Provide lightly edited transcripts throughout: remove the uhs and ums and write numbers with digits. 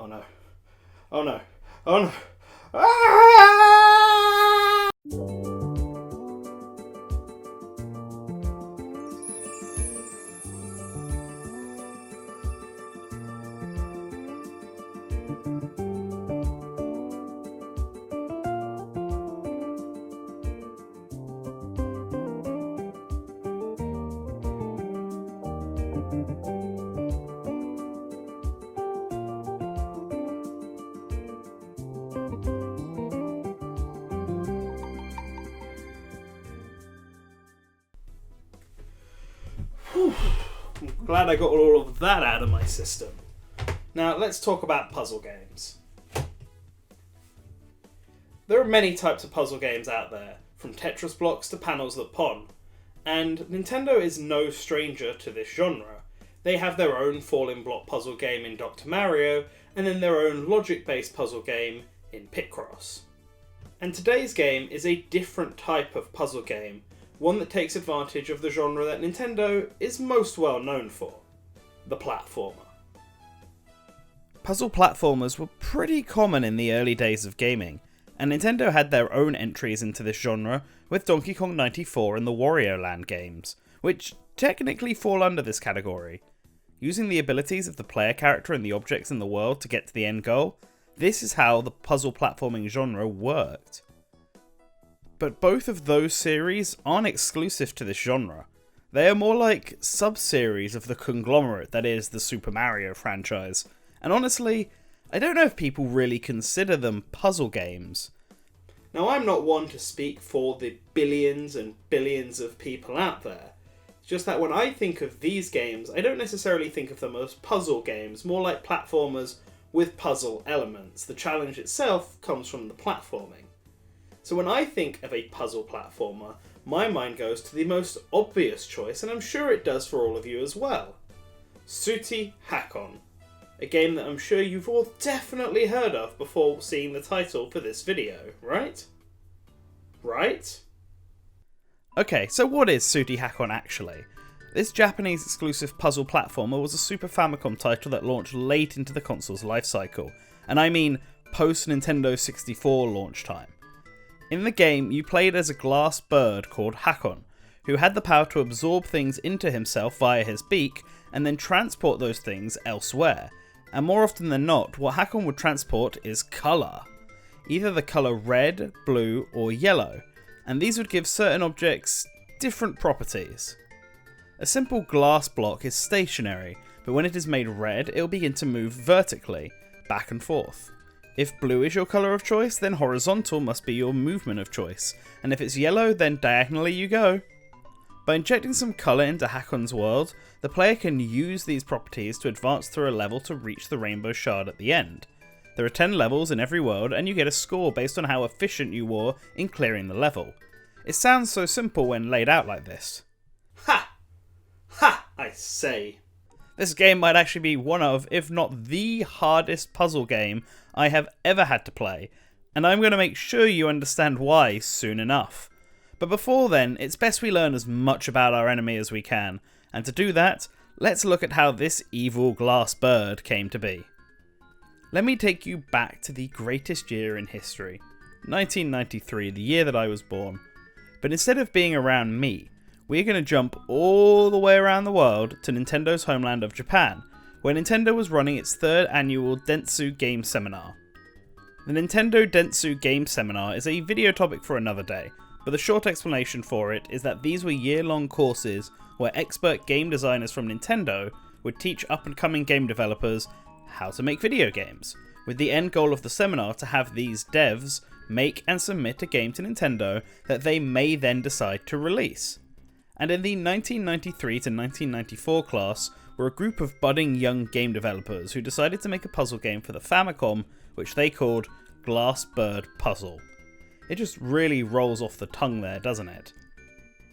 Oh no. Oh no. Oh no. Ah! I'm glad I got all of that out of my system. Now let's talk about puzzle games. There are many types of puzzle games out there, from Tetris blocks to panels that pon, and Nintendo is no stranger to this genre. They have their own falling block puzzle game in Dr. Mario, and then their own logic-based puzzle game in Picross. And today's game is a different type of puzzle game, one that takes advantage of the genre that Nintendo is most well known for, the platformer. Puzzle platformers were pretty common in the early days of gaming, and Nintendo had their own entries into this genre with Donkey Kong 94 and the Wario Land games, which technically fall under this category. Using the abilities of the player character and the objects in the world to get to the end goal, this is how the puzzle platforming genre worked. But both of those series aren't exclusive to this genre. They are more like sub-series of the conglomerate that is the Super Mario franchise. And honestly, I don't know if people really consider them puzzle games. Now, I'm not one to speak for the billions and billions of people out there. It's just that when I think of these games, I don't necessarily think of them as puzzle games, more like platformers with puzzle elements. The challenge itself comes from the platforming. So when I think of a puzzle platformer, my mind goes to the most obvious choice, and I'm sure it does for all of you as well. Sutte Hakkun, a game that I'm sure you've all definitely heard of before seeing the title for this video, right? Right? Okay, so what is Sutihakon actually? This Japanese exclusive puzzle platformer was a Super Famicom title that launched late into the console's lifecycle, and I mean post Nintendo 64 launch time. In the game, you played as a glass bird called Hakkun, who had the power to absorb things into himself via his beak and then transport those things elsewhere. And more often than not, what Hakkun would transport is colour. Either the colour red, blue, or yellow, and these would give certain objects different properties. A simple glass block is stationary, but when it is made red, it will begin to move vertically, back and forth. If blue is your colour of choice, then horizontal must be your movement of choice, and if it's yellow, then diagonally you go. By injecting some colour into Hakkun's world, the player can use these properties to advance through a level to reach the rainbow shard at the end. There are 10 levels in every world, and you get a score based on how efficient you were in clearing the level. It sounds so simple when laid out like this. Ha! Ha! I say. This game might actually be one of, if not the hardest puzzle game I have ever had to play, and I'm going to make sure you understand why soon enough. But before then, it's best we learn as much about our enemy as we can, and to do that, let's look at how this evil glass bird came to be. Let me take you back to the greatest year in history, 1993, the year that I was born. But instead of being around me, we're going to jump all the way around the world to Nintendo's homeland of Japan, where Nintendo was running its third annual Dentsu Game Seminar. The Nintendo Dentsu Game Seminar is a video topic for another day, but the short explanation for it is that these were year-long courses where expert game designers from Nintendo would teach up-and-coming game developers how to make video games, with the end goal of the seminar to have these devs make and submit a game to Nintendo that they may then decide to release. And in the 1993 to 1994 class were a group of budding young game developers who decided to make a puzzle game for the Famicom, which they called Glass Bird Puzzle. It just really rolls off the tongue there, doesn't it?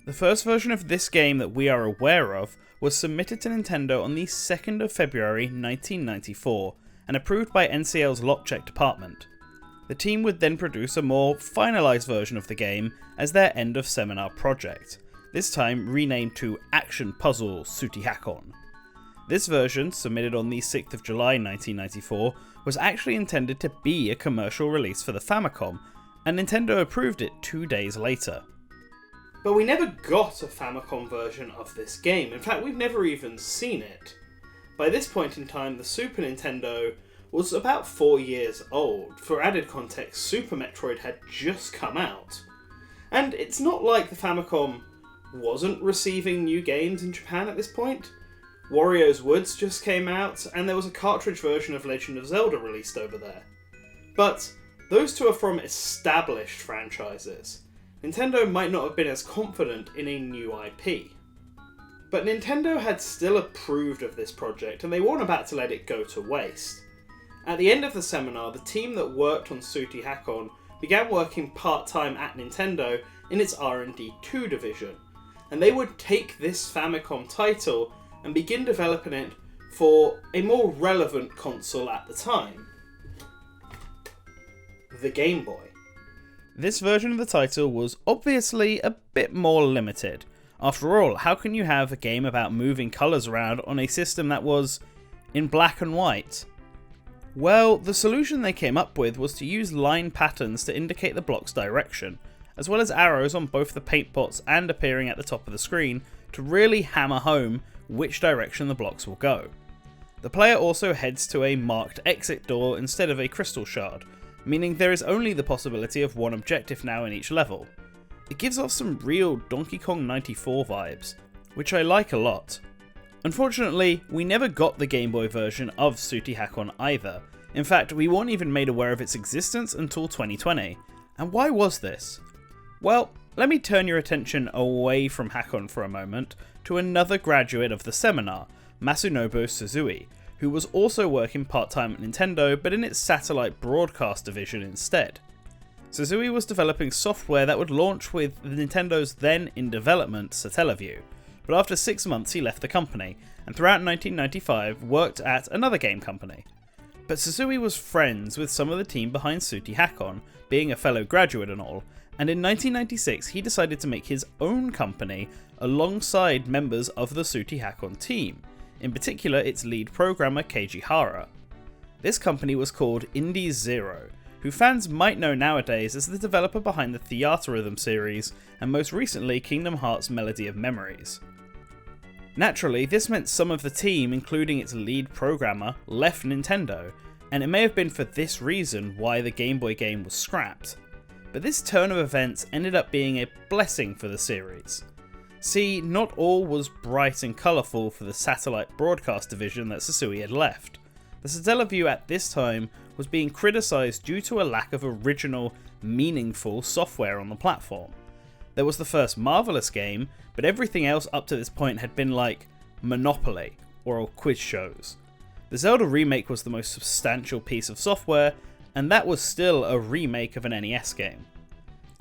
The first version of this game that we are aware of was submitted to Nintendo on the 2nd of February 1994 and approved by NCL's lot check department. The team would then produce a more finalised version of the game as their end of seminar project, this time renamed to Action Puzzle Sutihakon. This version, submitted on the 6th of July 1994, was actually intended to be a commercial release for the Famicom, and Nintendo approved it 2 days later. But we never got a Famicom version of this game. In fact, we've never even seen it. By this point in time, the Super Nintendo was about 4 years old. For added context, Super Metroid had just come out. And it's not like the Famicom wasn't receiving new games in Japan at this point. Wario's Woods just came out, and there was a cartridge version of Legend of Zelda released over there. But those two are from established franchises. Nintendo might not have been as confident in a new IP. But Nintendo had still approved of this project, and they weren't about to let it go to waste. At the end of the seminar, the team that worked on Sutihakon began working part-time at Nintendo in its R&D 2 division, and they would take this Famicom title and begin developing it for a more relevant console at the time: the Game Boy. This version of the title was obviously a bit more limited. After all, how can you have a game about moving colours around on a system that was in black and white? Well, the solution they came up with was to use line patterns to indicate the block's direction, as well as arrows on both the paint pots and appearing at the top of the screen to really hammer home which direction the blocks will go. The player also heads to a marked exit door instead of a crystal shard, meaning there is only the possibility of one objective now in each level. It gives off some real Donkey Kong 94 vibes, which I like a lot. Unfortunately, we never got the Game Boy version of Sutihakon either. In fact, we weren't even made aware of its existence until 2020. And why was this? Well, let me turn your attention away from Hakon for a moment to another graduate of the seminar, Masunnobu Suzui, who was also working part-time at Nintendo but in its satellite broadcast division instead. Suzui was developing software that would launch with Nintendo's then in development Satellaview, but after 6 months he left the company, and throughout 1995 worked at another game company. But Suzui was friends with some of the team behind Sutihakon, being a fellow graduate and all, and in 1996 he decided to make his own company alongside members of the Sutihakon team, in particular its lead programmer Keiji Hara. This company was called Indieszero, who fans might know nowadays as the developer behind the Theatrhythm series and most recently Kingdom Hearts Melody of Memories. Naturally, this meant some of the team, including its lead programmer, left Nintendo, and it may have been for this reason why the Game Boy game was scrapped. But this turn of events ended up being a blessing for the series. See, not all was bright and colourful for the satellite broadcast division that Suzui had left. The Satellaview at this time was being criticised due to a lack of original, meaningful software on the platform. There was the first Marvelous game, but everything else up to this point had been like Monopoly or quiz shows. The Zelda remake was the most substantial piece of software, and that was still a remake of an NES game.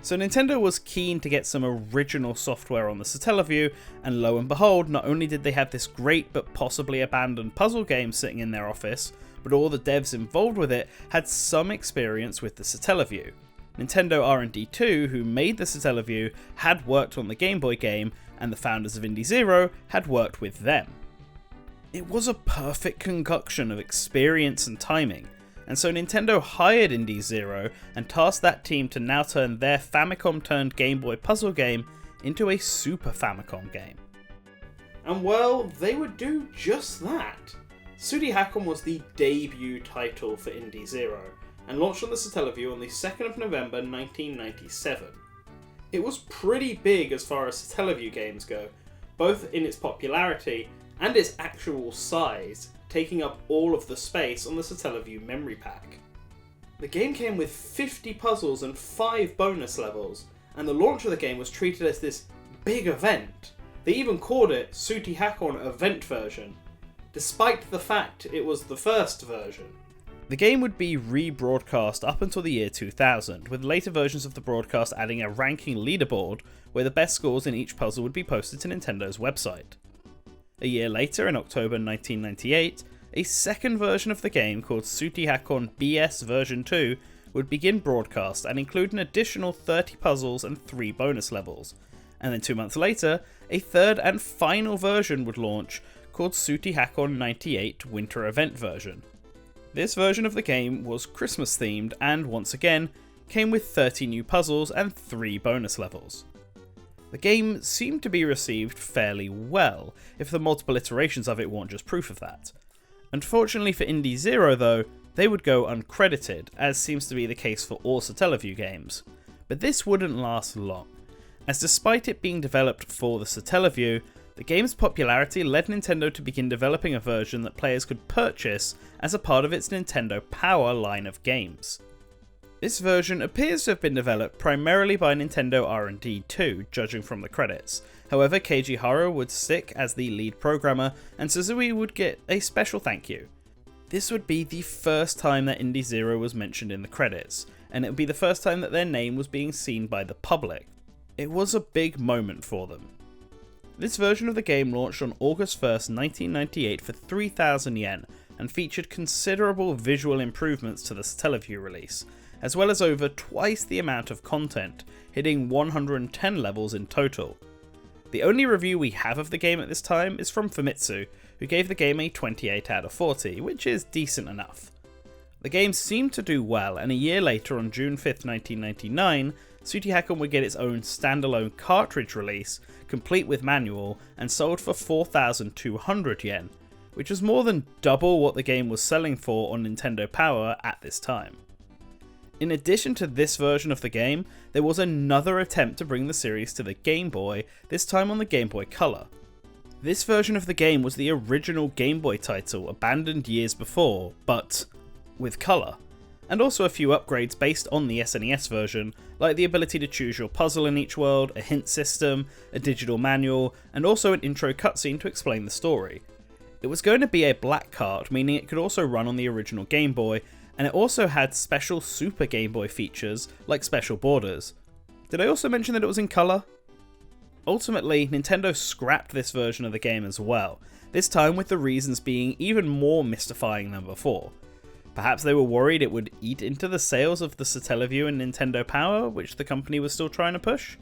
So Nintendo was keen to get some original software on the Satellaview, and lo and behold, not only did they have this great but possibly abandoned puzzle game sitting in their office, but all the devs involved with it had some experience with the Satellaview. Nintendo R&D 2, who made the Satellaview, had worked on the Game Boy game, and the founders of Indieszero had worked with them. It was a perfect concoction of experience and timing, and so Nintendo hired Indieszero and tasked that team to now turn their Famicom turned Game Boy puzzle game into a Super Famicom game. And well, they would do just that. Sutihakon was the debut title for Indieszero, and launched on the Satellaview on the 2nd of November 1997. It was pretty big as far as Satellaview games go, both in its popularity and its actual size, taking up all of the space on the Satellaview memory pack. The game came with 50 puzzles and 5 bonus levels, and the launch of the game was treated as this big event. They even called it Sutihakon Event Version, despite the fact it was the first version. The game would be rebroadcast up until the year 2000, with later versions of the broadcast adding a ranking leaderboard where the best scores in each puzzle would be posted to Nintendo's website. A year later, in October 1998, a second version of the game called Sutihakon BS Version 2 would begin broadcast and include an additional 30 puzzles and 3 bonus levels. And then 2 months later, a third and final version would launch called Sutihakon 98 Winter Event version. This version of the game was Christmas themed and, once again, came with 30 new puzzles and 3 bonus levels. The game seemed to be received fairly well, if the multiple iterations of it weren't just proof of that. Unfortunately for Indieszero though, they would go uncredited, as seems to be the case for all Satellaview games. But this wouldn't last long, as despite it being developed for the Satellaview, the game's popularity led Nintendo to begin developing a version that players could purchase as a part of its Nintendo Power line of games. This version appears to have been developed primarily by Nintendo R&D too, judging from the credits. However, Keiji Hara would stick as the lead programmer, and Suzui would get a special thank you. This would be the first time that Indieszero was mentioned in the credits, and it would be the first time that their name was being seen by the public. It was a big moment for them. This version of the game launched on August 1st, 1998 for 3,000 yen, and featured considerable visual improvements to the Satellaview release, as well as over twice the amount of content, hitting 110 levels in total. The only review we have of the game at this time is from Famitsu, who gave the game a 28 out of 40, which is decent enough. The game seemed to do well, and a year later, on June 5th, 1999, Sutihakon would get its own standalone cartridge release, complete with manual, and sold for 4,200 yen, which was more than double what the game was selling for on Nintendo Power at this time. In addition to this version of the game, there was another attempt to bring the series to the Game Boy, this time on the Game Boy Color. This version of the game was the original Game Boy title, abandoned years before, but with colour, and also a few upgrades based on the SNES version, like the ability to choose your puzzle in each world, a hint system, a digital manual, and also an intro cutscene to explain the story. It was going to be a black cart, meaning it could also run on the original Game Boy, and it also had special Super Game Boy features, like special borders. Did I also mention that it was in colour? Ultimately, Nintendo scrapped this version of the game as well, this time with the reasons being even more mystifying than before. Perhaps they were worried it would eat into the sales of the Satellaview and Nintendo Power, which the company was still trying to push?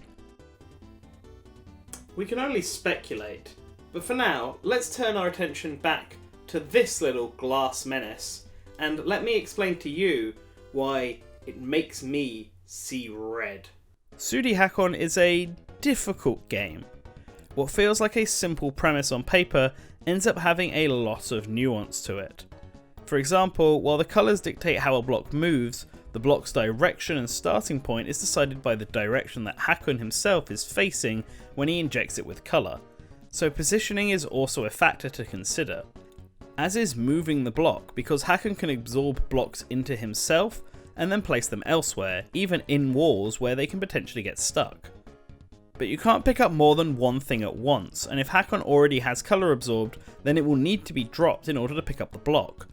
We can only speculate, but for now, let's turn our attention back to this little glass menace, and let me explain to you why it makes me see red. Sutihakon is a difficult game. What feels like a simple premise on paper ends up having a lot of nuance to it. For example, while the colours dictate how a block moves, the block's direction and starting point is decided by the direction that Hakkun himself is facing when he injects it with colour, so positioning is also a factor to consider. As is moving the block, because Hakkun can absorb blocks into himself and then place them elsewhere, even in walls where they can potentially get stuck. But you can't pick up more than one thing at once, and if Hakkun already has colour absorbed, then it will need to be dropped in order to pick up the block.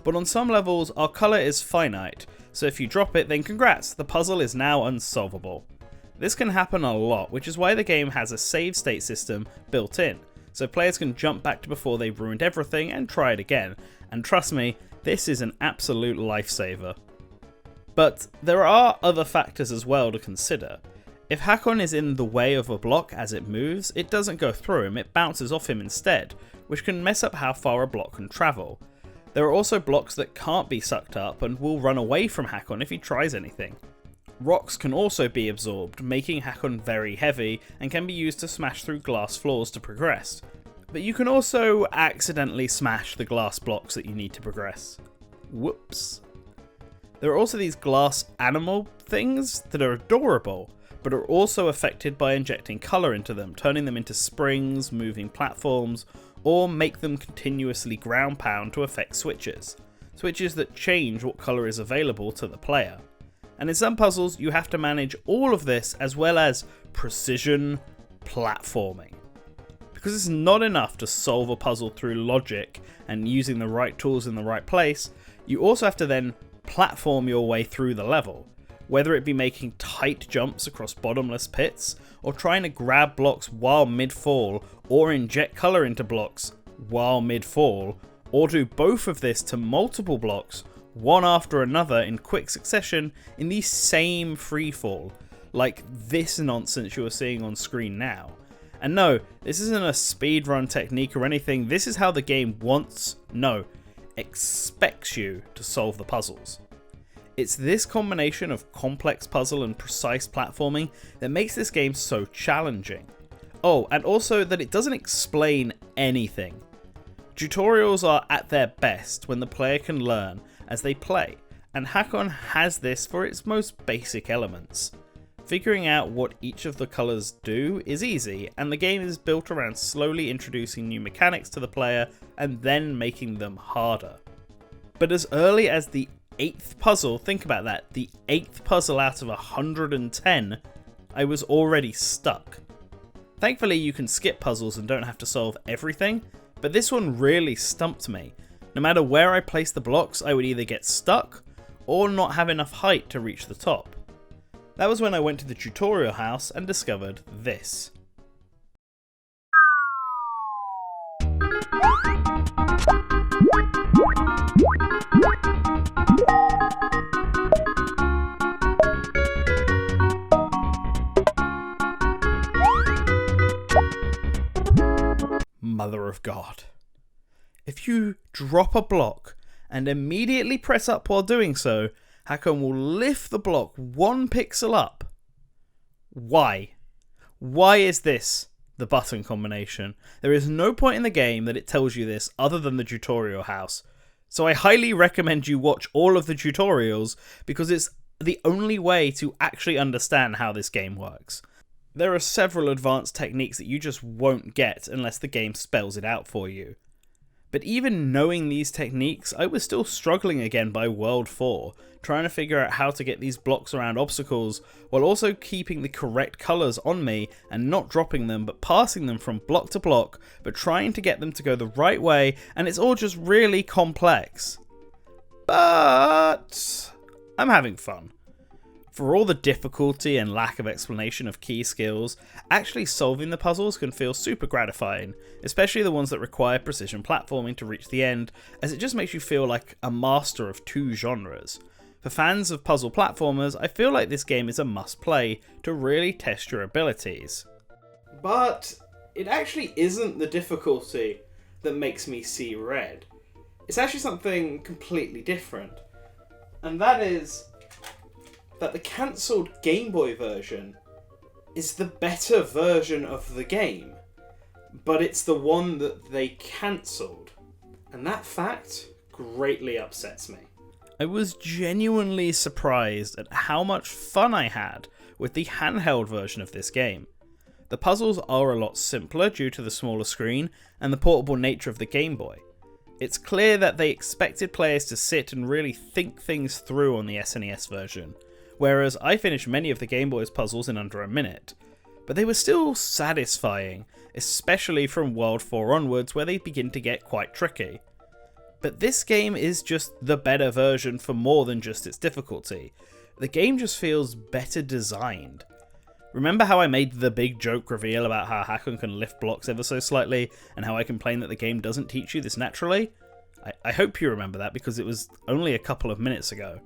But on some levels, our colour is finite, so if you drop it, then congrats, the puzzle is now unsolvable. This can happen a lot, which is why the game has a save state system built in, so players can jump back to before they've ruined everything and try it again, and trust me, this is an absolute lifesaver. But there are other factors as well to consider. If Hakkun is in the way of a block as it moves, it doesn't go through him, it bounces off him instead, which can mess up how far a block can travel. There are also blocks that can't be sucked up and will run away from Hakkun if he tries anything. Rocks can also be absorbed, making Hakkun very heavy and can be used to smash through glass floors to progress. But you can also accidentally smash the glass blocks that you need to progress. Whoops. There are also these glass animal things that are adorable, but are also affected by injecting colour into them, turning them into springs, moving platforms, or make them continuously ground pound to affect switches. Switches that change what colour is available to the player. And in some puzzles, you have to manage all of this as well as precision platforming. Because it's not enough to solve a puzzle through logic and using the right tools in the right place, you also have to then platform your way through the level. Whether it be making tight jumps across bottomless pits, or trying to grab blocks while mid-fall, or inject colour into blocks while mid-fall, or do both of this to multiple blocks, one after another in quick succession in the same freefall, like this nonsense you are seeing on screen now. And no, this isn't a speedrun technique or anything, this is how the game expects you to solve the puzzles. It's this combination of complex puzzle and precise platforming that makes this game so challenging. Oh, and also that it doesn't explain anything. Tutorials are at their best when the player can learn as they play, and Hakkun has this for its most basic elements. Figuring out what each of the colours do is easy, and the game is built around slowly introducing new mechanics to the player and then making them harder. But as early as the 8th puzzle, think about that, the 8th puzzle out of 110, I was already stuck. Thankfully you can skip puzzles and don't have to solve everything, but this one really stumped me. No matter where I placed the blocks, I would either get stuck or not have enough height to reach the top. That was when I went to the tutorial house and discovered this. Mother of God. If you drop a block and immediately press up while doing so, Hakkun will lift the block 1 pixel up. Why? Why is this the button combination? There is no point in the game that it tells you this other than the tutorial house. So I highly recommend you watch all of the tutorials because it's the only way to actually understand how this game works. There are several advanced techniques that you just won't get unless the game spells it out for you. But even knowing these techniques, I was still struggling again by World 4, trying to figure out how to get these blocks around obstacles while also keeping the correct colours on me and not dropping them but passing them from block to block but trying to get them to go the right way, and it's all just really complex. But I'm having fun. For all the difficulty and lack of explanation of key skills, actually solving the puzzles can feel super gratifying, especially the ones that require precision platforming to reach the end, as it just makes you feel like a master of 2 genres. For fans of puzzle platformers, I feel like this game is a must-play to really test your abilities. But it actually isn't the difficulty that makes me see red. It's actually something completely different, and that is that the cancelled Game Boy version is the better version of the game, but it's the one that they cancelled, and that fact greatly upsets me. I was genuinely surprised at how much fun I had with the handheld version of this game. The puzzles are a lot simpler due to the smaller screen and the portable nature of the Game Boy. It's clear that they expected players to sit and really think things through on the SNES version, whereas I finished many of the Game Boy's puzzles in under a minute. But they were still satisfying, especially from World 4 onwards where they begin to get quite tricky. But this game is just the better version for more than just its difficulty. The game just feels better designed. Remember how I made the big joke reveal about how Hakkun can lift blocks ever so slightly, and how I complain that the game doesn't teach you this naturally? I hope you remember that because it was only a couple of minutes ago.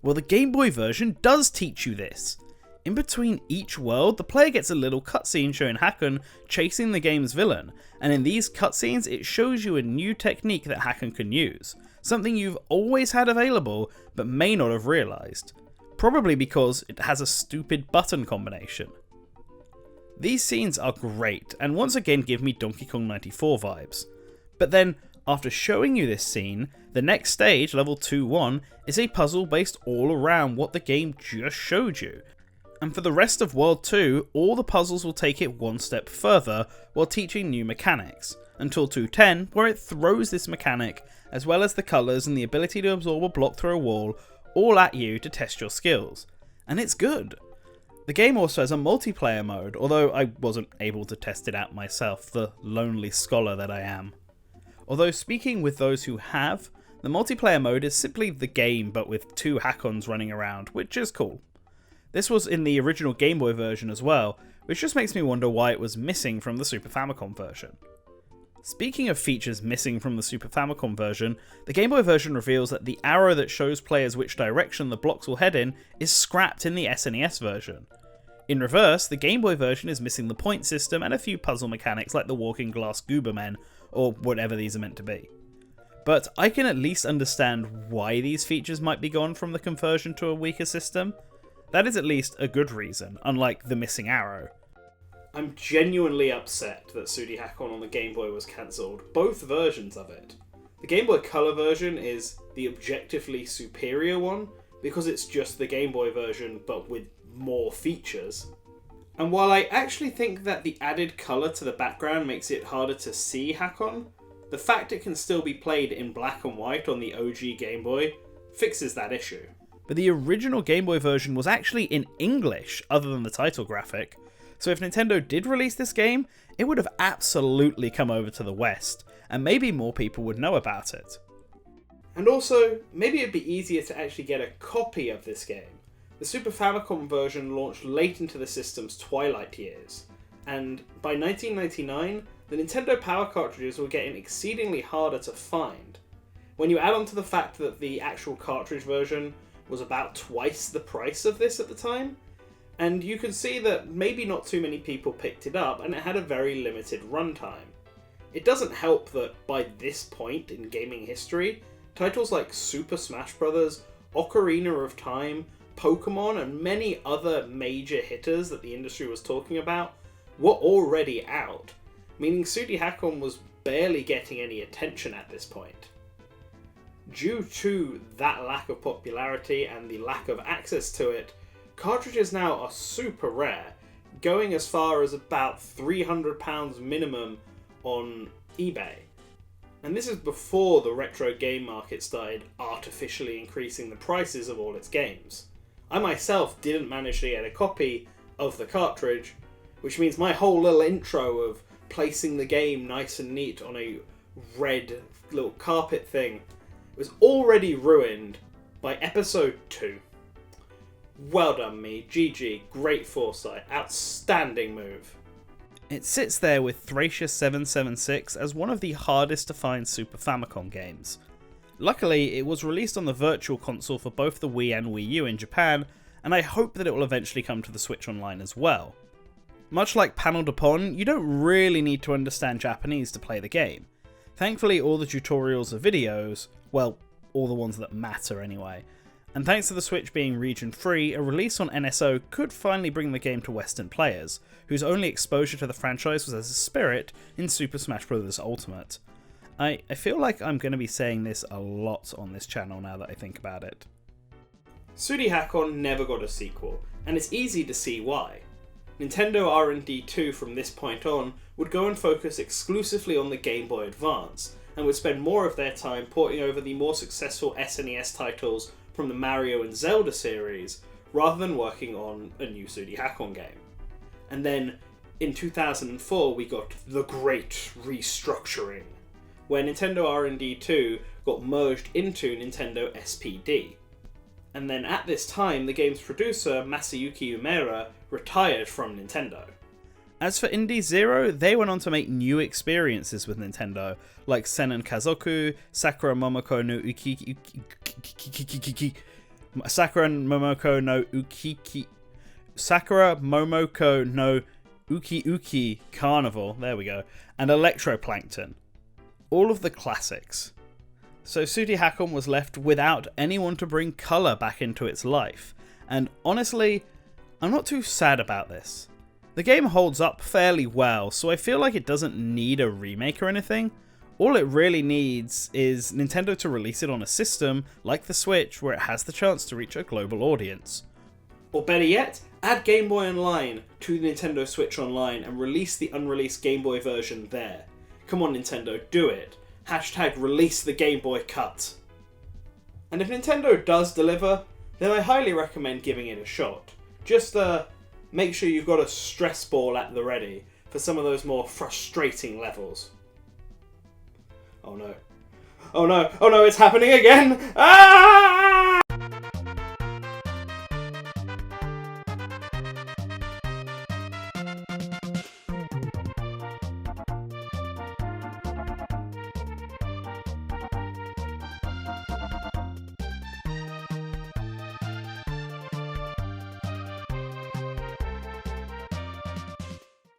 Well, the Game Boy version does teach you this. In between each world, the player gets a little cutscene showing Hakkun chasing the game's villain, and in these cutscenes it shows you a new technique that Hakkun can use, something you've always had available but may not have realised, probably because it has a stupid button combination. These scenes are great, and once again give me Donkey Kong 94 vibes, but then after showing you this scene, the next stage, level 2-1, is a puzzle based all around what the game just showed you. And for the rest of World 2, all the puzzles will take it one step further while teaching new mechanics, until 210, where it throws this mechanic, as well as the colours and the ability to absorb a block through a wall, all at you to test your skills. And it's good. The game also has a multiplayer mode, although I wasn't able to test it out myself, the lonely scholar that I am. Although speaking with those who have, the multiplayer mode is simply the game but with 2 Hakkuns running around, which is cool. This was in the original Game Boy version as well, which just makes me wonder why it was missing from the Super Famicom version. Speaking of features missing from the Super Famicom version, the Game Boy version reveals that the arrow that shows players which direction the blocks will head in is scrapped in the SNES version. In reverse, the Game Boy version is missing the point system and a few puzzle mechanics like the walking glass Goobermen, or whatever these are meant to be. But I can at least understand why these features might be gone from the conversion to a weaker system. That is at least a good reason, unlike the missing arrow. I'm genuinely upset that Sutihakon on the Game Boy was cancelled, both versions of it. The Game Boy Color version is the objectively superior one, because it's just the Game Boy version but with more features. And while I actually think that the added colour to the background makes it harder to see Hakon, the fact it can still be played in black and white on the OG Game Boy fixes that issue. But the original Game Boy version was actually in English, other than the title graphic, so if Nintendo did release this game, it would have absolutely come over to the West, and maybe more people would know about it. And also, maybe it'd be easier to actually get a copy of this game. The Super Famicom version launched late into the system's twilight years, and by 1999, the Nintendo Power cartridges were getting exceedingly harder to find. When you add on to the fact that the actual cartridge version was about twice the price of this at the time, and you can see that maybe not too many people picked it up, and it had a very limited runtime. It doesn't help that by this point in gaming history, titles like Super Smash Bros., Ocarina of Time, Pokemon, and many other major hitters that the industry was talking about were already out, meaning Sutihakon was barely getting any attention at this point. Due to that lack of popularity and the lack of access to it, cartridges now are super rare, going as far as about £300 minimum on eBay. And this is before the retro game market started artificially increasing the prices of all its games. I myself didn't manage to get a copy of the cartridge, which means my whole little intro of placing the game nice and neat on a red little carpet thing was already ruined by episode 2. Well done me, GG, great foresight, outstanding move. It sits there with Thracia776 as one of the hardest to find Super Famicom games. Luckily, it was released on the Virtual Console for both the Wii and Wii U in Japan, and I hope that it will eventually come to the Switch Online as well. Much like Panel Dupont, you don't really need to understand Japanese to play the game. Thankfully, all the tutorials are videos, well, all the ones that matter anyway. And thanks to the Switch being region-free, a release on NSO could finally bring the game to Western players, whose only exposure to the franchise was as a spirit in Super Smash Bros. Ultimate. I feel like I'm going to be saying this a lot on this channel now that I think about it. Sutihakon never got a sequel, and it's easy to see why. Nintendo R&D 2 from this point on would go and focus exclusively on the Game Boy Advance, and would spend more of their time porting over the more successful SNES titles from the Mario and Zelda series, rather than working on a new Sutihakon game. And then, in 2004 we got the Great Restructuring, where Nintendo R&D 2 got merged into Nintendo SPD. And then at this time, the game's producer, Masayuki Umera, retired from Nintendo. As for Indieszero, they went on to make new experiences with Nintendo, like Sennen Kazoku, Sakura Momoko no Uki Uki Carnival, there we go, and Electroplankton. All of the classics. So Sutihakon was left without anyone to bring colour back into its life, and honestly, I'm not too sad about this. The game holds up fairly well, so I feel like it doesn't need a remake or anything. All it really needs is Nintendo to release it on a system like the Switch, where it has the chance to reach a global audience. Or better yet, add Game Boy Online to Nintendo Switch Online and release the unreleased Game Boy version there. Come on Nintendo, do it. Hashtag release the Game Boy cut. And if Nintendo does deliver, then I highly recommend giving it a shot. Just make sure you've got a stress ball at the ready for some of those more frustrating levels. Oh no. Oh no, oh no, it's happening again! Ah!